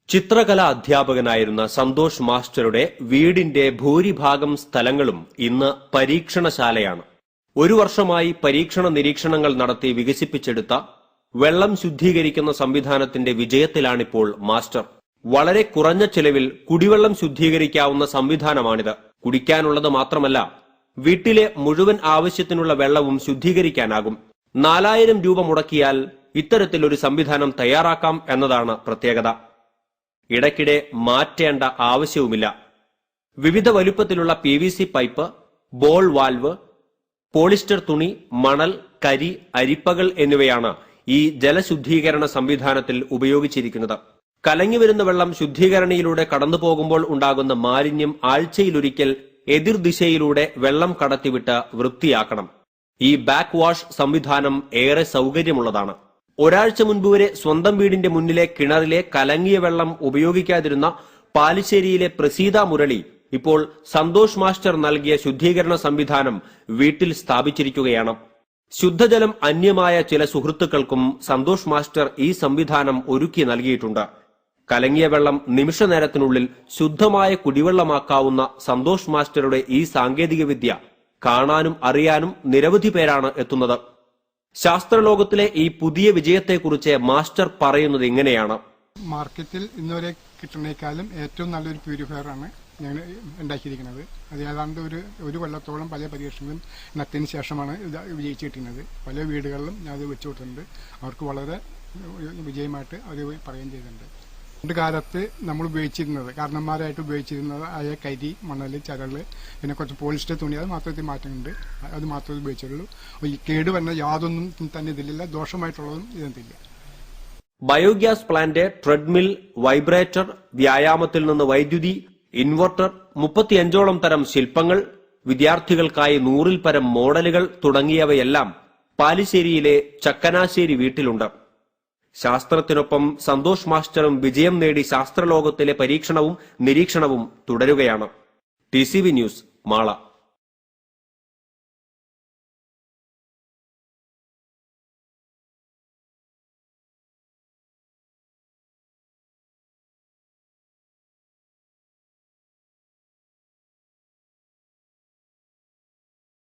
ചിത്രകലാ അധ്യാപകനായിരുന്ന സന്തോഷ് മാസ്റ്ററുടെ വീടിന്റെ ഭൂരിഭാഗം സ്ഥലങ്ങളും ഇന്ന് പരീക്ഷണശാലയാണ്. ഒരു വർഷമായി പരീക്ഷണ നിരീക്ഷണങ്ങൾ നടത്തി വികസിപ്പിച്ചെടുത്ത വെള്ളം ശുദ്ധീകരിക്കുന്ന സംവിധാനത്തിന്റെ വിജയത്തിലാണിപ്പോൾ മാസ്റ്റർ. വളരെ കുറഞ്ഞ ചെലവിൽ കുടിവെള്ളം ശുദ്ധീകരിക്കാവുന്ന സംവിധാനമാണിത്. കുടിക്കാനുള്ളത് മാത്രമല്ല, വീട്ടിലെ മുഴുവൻ ആവശ്യത്തിനുള്ള വെള്ളവും ശുദ്ധീകരിക്കാനാകും. 4000 രൂപ മുടക്കിയാൽ ഇത്തരത്തിലൊരു സംവിധാനം തയ്യാറാക്കാം എന്നതാണ് പ്രത്യേകത. ഇടയ്ക്കിടെ മാറ്റേണ്ട ആവശ്യവുമില്ല. വിവിധ വലുപ്പത്തിലുള്ള PVC pipe, ball valve, polyester തുണി, മണൽ, കരി, അരിപ്പകൾ എന്നിവയാണ് ഈ ജലശുദ്ധീകരണ സംവിധാനത്തിൽ ഉപയോഗിച്ചിരിക്കുന്നത്. കലങ്ങിവരുന്ന വെള്ളം ശുദ്ധീകരണിയിലൂടെ കടന്നുപോകുമ്പോൾ ഉണ്ടാകുന്ന മാലിന്യം ആഴ്ചയിലൊരിക്കൽ എതിർദിശയിലൂടെ വെള്ളം കടത്തിവിട്ട് വൃത്തിയാക്കണം. ഈ ബാക്ക് വാഷ് സംവിധാനം ഏറെ സൗകര്യമുള്ളതാണ്. ഒരാഴ്ച മുൻപ് വരെ സ്വന്തം വീടിന്റെ മുന്നിലെ കിണറിലെ കലങ്ങിയ വെള്ളം ഉപയോഗിക്കാതിരുന്ന പാലിശ്ശേരിയിലെ പ്രസീത മുരളി ഇപ്പോൾ സന്തോഷ് മാസ്റ്റർ നൽകിയ ശുദ്ധീകരണ സംവിധാനം വീട്ടിൽ സ്ഥാപിച്ചിരിക്കുകയാണ്. ശുദ്ധജലം അന്യമായ ചില സുഹൃത്തുക്കൾക്കും സന്തോഷ് മാസ്റ്റർ ഈ സംവിധാനം ഒരുക്കി നൽകിയിട്ടുണ്ട്. കലങ്ങിയ വെള്ളം നിമിഷനേരത്തിനുള്ളിൽ ശുദ്ധമായ കുടിവെള്ളമാക്കാവുന്ന സന്തോഷ് മാസ്റ്ററുടെ ഈ സാങ്കേതികവിദ്യ കാണാനും അറിയാനും നിരവധി പേരാണ് എത്തുന്നത്. ശാസ്ത്രലോകത്തിലെ ഈ പുതിയ വിജയത്തെക്കുറിച്ച് മാസ്റ്റർ പറയുന്നത് ഇങ്ങനെയാണ്. മാർക്കറ്റിൽ ഇന്നുവരെ കിട്ടുന്നേക്കാളും ഏറ്റവും നല്ലൊരു പ്യൂരിഫയർ ആണ് ഞങ്ങൾ ഉണ്ടാക്കിയിരിക്കുന്നത്. അത് ഏതാണ്ട് ഒരു കൊല്ലത്തോളം പല പരീക്ഷണങ്ങളും നടത്തിയതിനു ശേഷമാണ് ഇത് വിജയിച്ചു കിട്ടുന്നത്. പല വീടുകളിലും ഞാൻ അത് വെച്ചു കൊടുത്തിട്ടുണ്ട്. അവർക്ക് വളരെ വിജയമായിട്ട് അവർ പറയുകയും ചെയ്തിട്ടുണ്ട്. പണ്ട് കാലത്ത് നമ്മൾ ഉപയോഗിച്ചിരുന്നത്, കാരണന്മാരായിട്ട് ഉപയോഗിച്ചിരുന്നത് ആയ കരി, മണൽ, ചരള്, പിന്നെ കുറച്ച് പോളിസ്റ്റർ തുണി, അത് മാത്രത്തിൽ മാറ്റമുണ്ട്. അത് മാത്രമേ ഉപയോഗിച്ചുള്ളൂ. ഈ കേട് വന്ന യാതൊന്നും തന്നെ ഇതിലില്ല, ദോഷമായിട്ടുള്ളതും ഇതില്ല. ബയോഗ്യാസ് പ്ലാന്റ്, ട്രെഡ്മിൽ, വൈബ്രേറ്റർ, വ്യായാമത്തിൽ നിന്ന് വൈദ്യുതി, ഇൻവെർട്ടർ, 35ഓളം തരം ശില്പങ്ങൾ, വിദ്യാർത്ഥികൾക്കായി 100ൽ പരം മോഡലുകൾ തുടങ്ങിയവയെല്ലാം പാലിശ്ശേരിയിലെ ചക്കനാശ്ശേരി വീട്ടിലുണ്ട്. ശാസ്ത്രത്തിനൊപ്പം സന്തോഷ് മാസ്റ്ററും വിജയം നേടി ശാസ്ത്രലോകത്തിലെ പരീക്ഷണവും നിരീക്ഷണവും തുടരുകയാണ്. TCV news, Mala.